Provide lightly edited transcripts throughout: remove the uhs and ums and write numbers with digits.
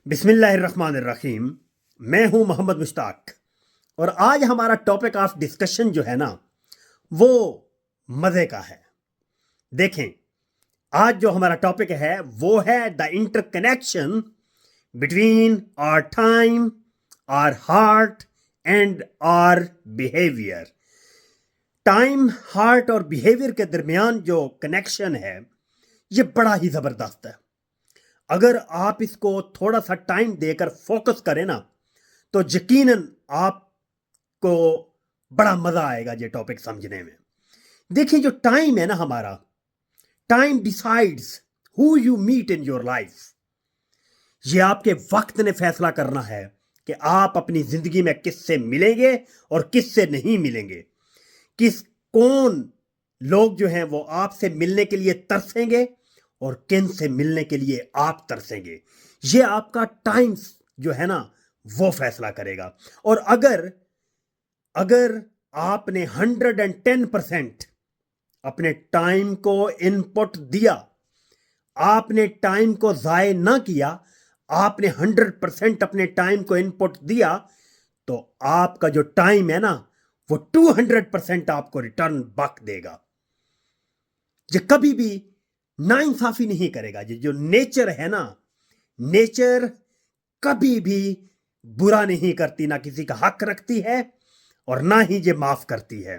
बिस्मिल्लाहिर्रहमानिर्रहीम। मैं हूं मोहम्मद मुश्ताक और आज हमारा टॉपिक ऑफ डिस्कशन जो है ना वो मज़े का है। देखें, आज जो हमारा टॉपिक है वो है the interconnection between our time, our heart and our behaviour. Time, heart और बिहेवियर के दरमियान जो कनेक्शन है ये बड़ा ही ज़बरदस्त है। अगर आप इसको थोड़ा सा टाइम देकर फोकस करें ना तो यकीनन आपको बड़ा मजा आएगा ये टॉपिक समझने में। देखिए, जो टाइम है ना हमारा, time decides who you meet in your life. ये आपके वक्त ने फैसला करना है कि आप अपनी जिंदगी में किससे मिलेंगे और किससे नहीं मिलेंगे। कौन लोग जो हैं वो आपसे मिलने के लिए तरसेंगे और किन से मिलने के लिए आप तरसेंगे। ये आपका टाइम जो है ना वो फैसला करेगा। और अगर अगर आपने 110% अपने टाइम को इनपुट दिया, आपने टाइम को जाय ना किया, आपने 100% अपने टाइम को इनपुट दिया, तो आपका जो टाइम है ना वो 200% आपको रिटर्न बैक देगा। ये कभी भी नाइंसाफी नहीं करेगा। ये जो नेचर है ना, नेचर कभी भी बुरा नहीं करती, ना किसी का हक रखती है और ना ही ये माफ करती है।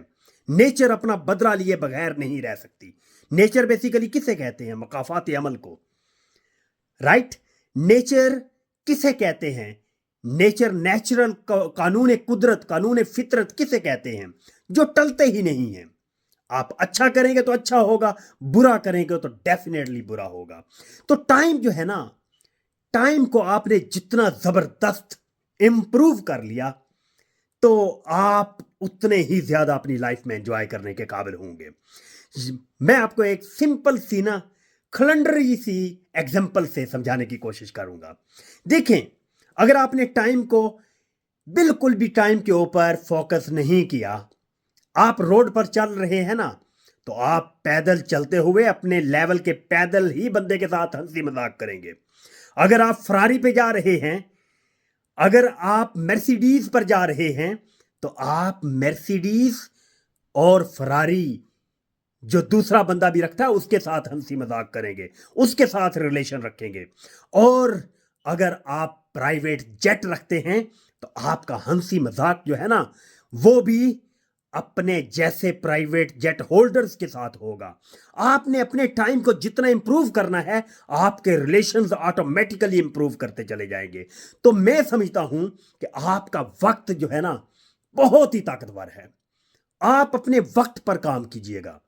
नेचर अपना बदला लिए बगैर नहीं रह सकती। नेचर बेसिकली किसे कहते हैं? मकाफात अमल को, राइट? नेचर किसे कहते हैं? नेचर, नेचुरल कानून कुदरत, कानून फितरत किसे कहते हैं? जो टलते ही नहीं है। आप अच्छा करेंगे तो अच्छा होगा, बुरा करेंगे तो डेफिनेटली बुरा होगा। तो टाइम जो है ना, टाइम को आपने जितना जबरदस्त इंप्रूव कर लिया तो आप उतने ही ज्यादा अपनी लाइफ में एंजॉय करने के काबिल होंगे। मैं आपको एक सिंपल सी ना खलंडरी सी एग्जांपल से समझाने की कोशिश करूंगा। देखें, अगर आपने टाइम को बिल्कुल भी टाइम के ऊपर फोकस नहीं किया, आप रोड पर चल रहे हैं ना, तो आप पैदल चलते हुए अपने लेवल के पैदल ही बंदे के साथ हंसी मजाक करेंगे। अगर आप फरारी पे जा रहे हैं, अगर आप मर्सिडीज पर जा रहे हैं, तो आप मर्सिडीज और फरारी जो दूसरा बंदा भी रखता है उसके साथ हंसी मजाक करेंगे, उसके साथ रिलेशन रखेंगे। और अगर आप प्राइवेट जेट रखते हैं तो आपका हंसी मजाक जो है ना वो भी अपने जैसे प्राइवेट जेट होल्डर्स के साथ होगा। आपने अपने टाइम को जितना इंप्रूव करना है, आपके रिलेशंस ऑटोमेटिकली इंप्रूव करते चले जाएंगे। तो मैं समझता हूं कि आपका वक्त जो है ना बहुत ही ताकतवर है। आप अपने वक्त पर काम कीजिएगा।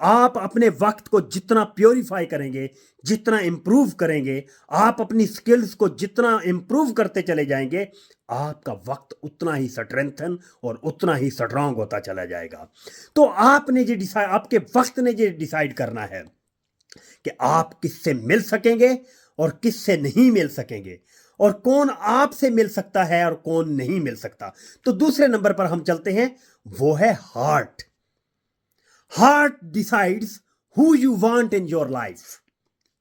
आप अपने वक्त को जितना प्योरीफाई करेंगे, जितना इंप्रूव करेंगे, आप अपनी स्किल्स को जितना इंप्रूव करते चले जाएंगे, आपका वक्त उतना ही स्ट्रेंथन और उतना ही स्ट्रांग होता चला जाएगा। तो आपने ये डिसाइड, आपके वक्त ने ये डिसाइड करना है कि आप किससे मिल सकेंगे और किससे नहीं मिल सकेंगे, और कौन आपसे मिल सकता है और कौन नहीं मिल सकता। तो दूसरे नंबर पर हम चलते हैं, वो है heart. Heart decides who you want in your life.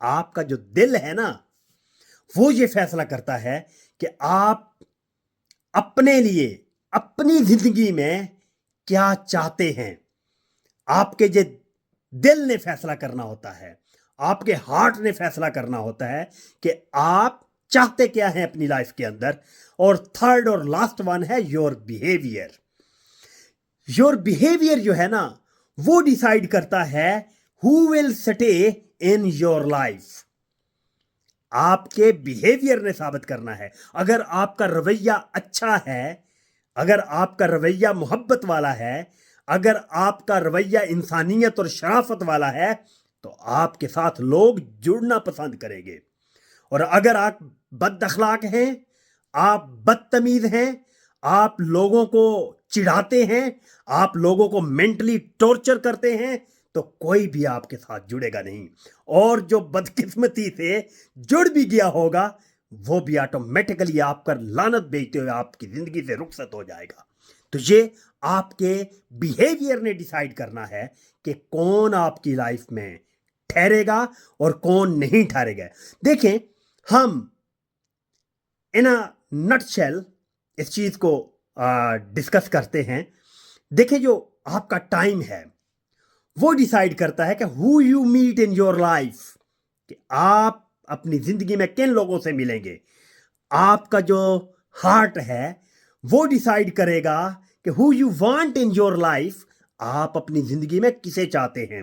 आपका जो दिल है ना वो ये फैसला करता है कि आप अपने लिए, अपनी जिंदगी में क्या चाहते हैं। आपके जो दिल ने फैसला करना होता है, आपके हार्ट ने फैसला करना होता है कि आप चाहते क्या हैं अपनी लाइफ के अंदर। और थर्ड और लास्ट वन है योर बिहेवियर। योर बिहेवियर जो है ना वो डिसाइड करता है who will stay in your life. आपके बिहेवियर ने साबित करना है। अगर आपका रवैया अच्छा है, अगर आपका रवैया मोहब्बत वाला है, अगर आपका रवैया इंसानियत और शराफत वाला है, तो आपके साथ लोग जुड़ना पसंद करेंगे। और अगर आप बद अखलाक हैं, आप बदतमीज हैं, आप लोगों को चिढ़ाते हैं, आप लोगों को मेंटली टॉर्चर करते हैं, तो कोई भी आपके साथ जुड़ेगा नहीं। और जो बदकिस्मती से जुड़ भी गया होगा वो भी ऑटोमेटिकली आपका लानत भेजते हुए आपकी जिंदगी से रुखसत हो जाएगा। तो ये आपके बिहेवियर ने डिसाइड करना है कि कौन आपकी लाइफ में ठहरेगा और कौन नहीं ठहरेगा। देखें, हम ان نٹ شیل اس چیز کو ڈسکس کرتے ہیں. دیکھیں جو آپ کا ٹائم ہے وہ ڈیسائیڈ کرتا ہے کہ who you meet in your life, کہ آپ اپنی زندگی میں کن لوگوں سے ملیں گے. آپ کا جو ہارٹ ہے وہ ڈیسائیڈ کرے گا کہ who you want in your life, آپ اپنی زندگی میں کسے چاہتے ہیں.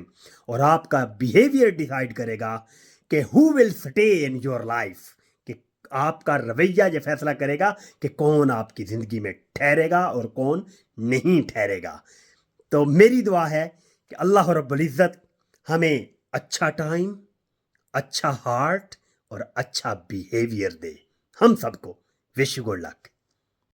اور آپ کا بیہیویئر ڈیسائیڈ کرے گا کہ ہو ول سٹے ان یور لائف, کہ آپ کا رویہ یہ فیصلہ کرے گا کہ کون آپ کی زندگی میں ٹھہرے گا اور کون نہیں ٹھہرے گا. تو میری دعا ہے کہ اللہ رب العزت ہمیں اچھا ٹائم, اچھا ہارٹ اور اچھا بیہیویئر دے ہم سب کو. Wish you good luck.